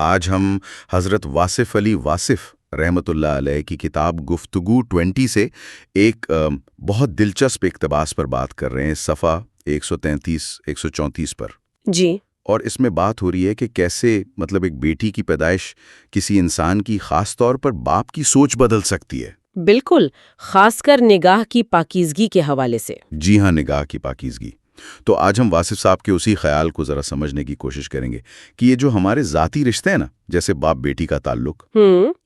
آج ہم حضرت واصف علی واصف رحمۃ اللہ علیہ کی کتاب گفتگو 20 سے ایک بہت دلچسپ اقتباس پر بات کر رہے ہیں، صفحہ 133-134 پر۔ جی۔ اور اس میں بات ہو رہی ہے کہ کیسے ایک بیٹی کی پیدائش کسی انسان کی خاص طور پر باپ کی سوچ بدل سکتی ہے۔ بالکل، خاص کر نگاہ کی پاکیزگی کے حوالے سے۔ جی ہاں، نگاہ کی پاکیزگی۔ تو آج ہم واصف صاحب کے اسی خیال کو ذرا سمجھنے کی کوشش کریں گے کہ یہ جو ہمارے ذاتی رشتے ہیں نا، جیسے باپ بیٹی کا تعلق،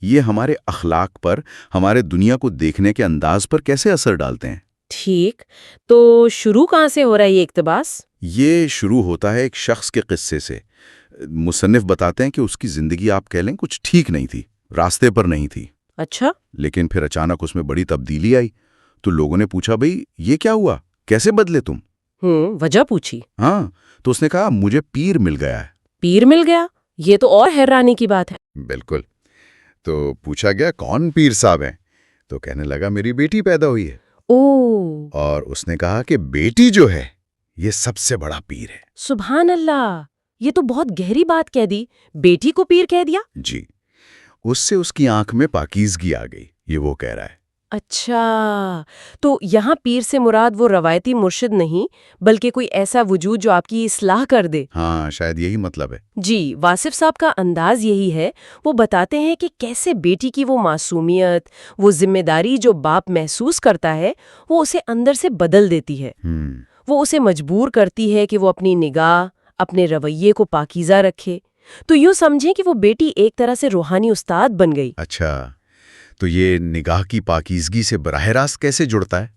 یہ ہمارے اخلاق پر، ہمارے دنیا کو دیکھنے کے انداز پر کیسے اثر ڈالتے ہیں۔ ٹھیک، تو شروع کہاں سے ہو رہا ہے یہ اقتباس؟ یہ شروع ہوتا ہے ایک شخص کے قصے سے۔ مصنف بتاتے ہیں کہ اس کی زندگی آپ کہہ لیں کچھ ٹھیک نہیں تھی، راستے پر نہیں تھی۔ اچھا۔ لیکن پھر اچانک اس میں بڑی تبدیلی آئی، تو لوگوں نے پوچھا بھئی یہ کیا ہوا، کیسے بدلے تم؟ وجہ پوچھی؟ ہاں، تو اس نے کہا مجھے پیر مل گیا ہے۔ پیر مل گیا؟ یہ تو اور حیرانی کی بات ہے۔ بالکل۔ تو پوچھا گیا کون پیر صاحب ہیں؟ تو کہنے لگا میری بیٹی پیدا ہوئی ہے۔ اور اس نے کہا کہ بیٹی جو ہے یہ سب سے بڑا پیر ہے۔ سبحان اللہ، یہ تو بہت گہری بات کہہ دی، بیٹی کو پیر کہہ دیا؟ جی، اس سے اس کی آنکھ میں پاکیزگی آ گئی، یہ وہ کہہ رہا ہے۔ اچھا، تو یہاں پیر سے مراد وہ روایتی مرشد نہیں بلکہ کوئی ایسا وجود جو آپ کی اصلاح کر دے۔ ہاں، شاید یہی مطلب ہے۔ جی، واصف صاحب کا انداز یہی ہے۔ وہ بتاتے ہیں کہ کیسے بیٹی کی وہ معصومیت، وہ ذمہ داری جو باپ محسوس کرتا ہے، وہ اسے اندر سے بدل دیتی ہے۔ وہ اسے مجبور کرتی ہے کہ وہ اپنی نگاہ، اپنے رویے کو پاکیزہ رکھے۔ تو یوں سمجھیں کہ وہ بیٹی ایک طرح سے روحانی استاد بن گئی۔ اچھا، تو یہ نگاہ کی پاکیزگی سے براہ راست کیسے جڑتا ہے؟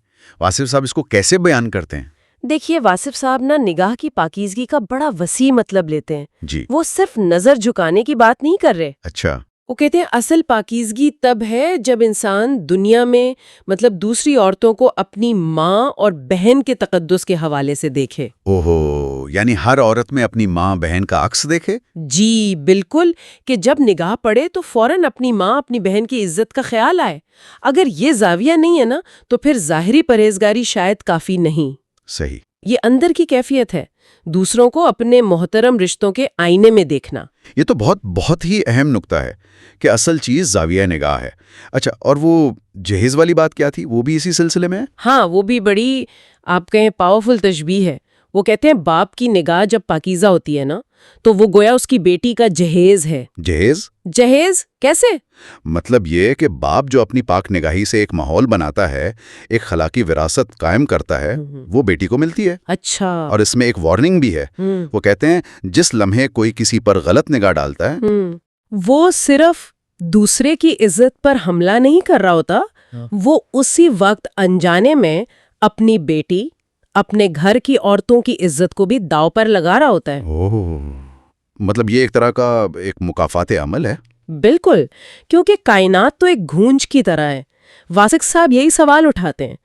واصف صاحب اس کو کیسے بیان کرتے ہیں؟ دیکھیے، واصف صاحب نگاہ کی پاکیزگی کا بڑا وسیع مطلب لیتے ہیں۔ جی۔ وہ صرف نظر جھکانے کی بات نہیں کر رہے۔ اچھا۔ وہ کہتے ہیں اصل پاکیزگی تب ہے جب انسان دنیا میں دوسری عورتوں کو اپنی ماں اور بہن کے تقدس کے حوالے سے دیکھے۔ اوہو، یعنی ہر عورت میں اپنی ماں بہن کا عکس دیکھے؟ جی بالکل، کہ جب نگاہ پڑے تو فوراً اپنی ماں اپنی بہن کی عزت کا خیال آئے۔ اگر یہ زاویہ نہیں ہے نا تو پھر ظاہری پرہیزگاری شاید کافی نہیں۔ صحیح۔ یہ اندر کی کیفیت ہے، دوسروں کو اپنے محترم رشتوں کے آئینے میں دیکھنا۔ یہ تو بہت ہی اہم نکتہ ہے کہ اصل چیز زاویہ نگاہ ہے۔ اچھا، اور وہ جہیز والی بات کیا تھی؟ وہ بھی اسی سلسلے میں ہے؟ ہاں، وہ بھی بڑی آپ کہیں پاورفل تشبیہ ہے۔ وہ کہتے ہیں باپ کی نگاہ جب پاکیزہ ہوتی ہے نا تو وہ گویا اس کی بیٹی کا جہیز ہے۔ جہیز کیسے؟ مطلب یہ کہ باپ جو اپنی پاک نگاہی سے ایک ماحول بناتا ہے، ایک خلاقی وراثت قائم کرتا ہے، وہ بیٹی کو ملتی ہے۔ اچھا۔ اور اس میں ایک وارننگ بھی ہے۔ وہ کہتے ہیں جس لمحے کوئی کسی پر غلط نگاہ ڈالتا ہے، وہ صرف دوسرے کی عزت پر حملہ نہیں کر رہا ہوتا، وہ اسی وقت انجانے میں اپنی بیٹی، اپنے گھر کی عورتوں کی عزت کو بھی داؤ پر لگا رہا ہوتا ہے۔ مطلب یہ ایک طرح کا ایک مکافات عمل ہے۔ بالکل، کیونکہ کائنات تو ایک گونج کی طرح ہے۔ واصف صاحب یہی سوال اٹھاتے ہیں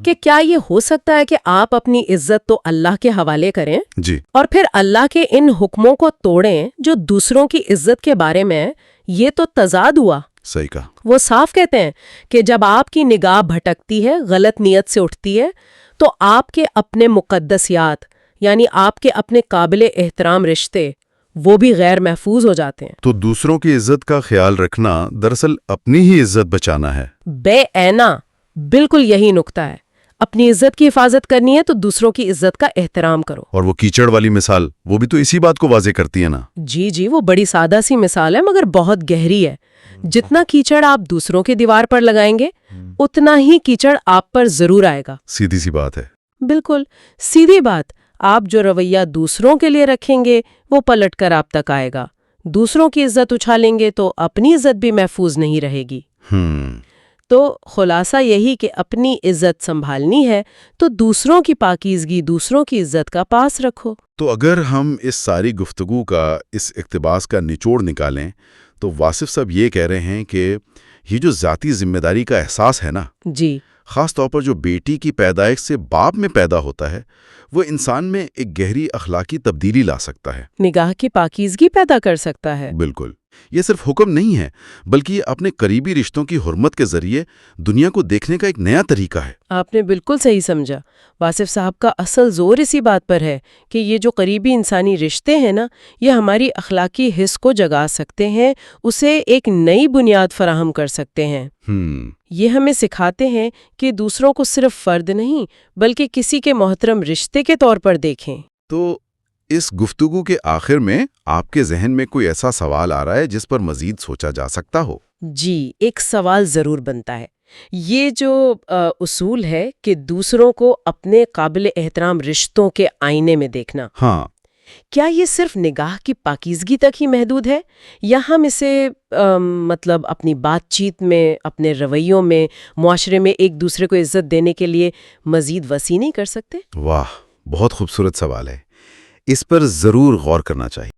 کہ کیا یہ ہو سکتا ہے کہ آپ اپنی عزت تو اللہ کے حوالے کریں، جی، اور پھر اللہ کے ان حکموں کو توڑیں جو دوسروں کی عزت کے بارے میں؟ یہ تو تضاد ہوا۔ صحیح کہا۔ وہ صاف کہتے ہیں کہ جب آپ کی نگاہ بھٹکتی ہے، غلط نیت سے اٹھتی ہے، تو آپ کے اپنے مقدسیات، یعنی آپ کے اپنے قابل احترام رشتے، وہ بھی غیر محفوظ ہو جاتے ہیں۔ تو دوسروں کی عزت کا خیال رکھنا دراصل اپنی ہی عزت بچانا ہے۔ بے اینا، بالکل یہی نکتہ ہے۔ اپنی عزت کی حفاظت کرنی ہے تو دوسروں کی عزت کا احترام کرو۔ اور وہ کیچڑ والی مثال، وہ بھی تو اسی بات کو واضح کرتی ہے نا۔ جی، وہ بڑی سادہ سی مثال ہے مگر بہت گہری ہے۔ جتنا کیچڑ آپ دوسروں کے دیوار پر لگائیں گے اتنا ہی کیچڑ آپ پر ضرور آئے گا۔ سیدھی سی بات ہے۔ بالکل سیدھی بات۔ آپ جو رویہ دوسروں کے لیے رکھیں گے وہ پلٹ کر آپ تک آئے گا۔ دوسروں کی عزت اچھالیں گے تو اپنی عزت بھی محفوظ نہیں رہے گی۔ تو خلاصہ یہی کہ اپنی عزت سنبھالنی ہے تو دوسروں کی پاکیزگی، دوسروں کی عزت کا پاس رکھو۔ تو اگر ہم اس ساری گفتگو کا، اس اقتباس کا نچوڑ نکالیں تو واصف صاحب یہ کہہ رہے ہیں کہ یہ جو ذاتی ذمہ داری کا احساس ہے نا، جی، خاص طور پر جو بیٹی کی پیدائش سے باپ میں پیدا ہوتا ہے، وہ انسان میں ایک گہری اخلاقی تبدیلی لا سکتا ہے، نگاہ کی پاکیزگی پیدا کر سکتا ہے۔ بالکل، یہ صرف حکم نہیں ہے بلکہ یہ اپنے قریبی رشتوں کی حرمت کے ذریعے دنیا کو دیکھنے کا ایک نیا طریقہ ہے۔ آپ نے بالکل صحیح سمجھا۔ واصف صاحب کا اصل زور اسی بات پر ہے کہ یہ جو قریبی انسانی رشتے ہیں نا، یہ ہماری اخلاقی حس کو جگا سکتے ہیں، اسے ایک نئی بنیاد فراہم کر سکتے ہیں۔ یہ ہمیں سکھاتے ہیں کہ دوسروں کو صرف فرد نہیں بلکہ کسی کے محترم رشتے کے طور پر دیکھیں۔ تو اس گفتگو کے آخر میں آپ کے ذہن میں کوئی ایسا سوال آ رہا ہے جس پر مزید سوچا جا سکتا ہو؟ جی، ایک سوال ضرور بنتا ہے۔ یہ جو اصول ہے کہ دوسروں کو اپنے قابل احترام رشتوں کے آئینے میں دیکھنا، ہاں، کیا یہ صرف نگاہ کی پاکیزگی تک ہی محدود ہے، یا ہم اسے مطلب اپنی بات چیت میں، اپنے رویوں میں، معاشرے میں ایک دوسرے کو عزت دینے کے لیے مزید وسیع نہیں کر سکتے؟ واہ، بہت خوبصورت سوال ہے۔ اس پر ضرور غور کرنا چاہیے۔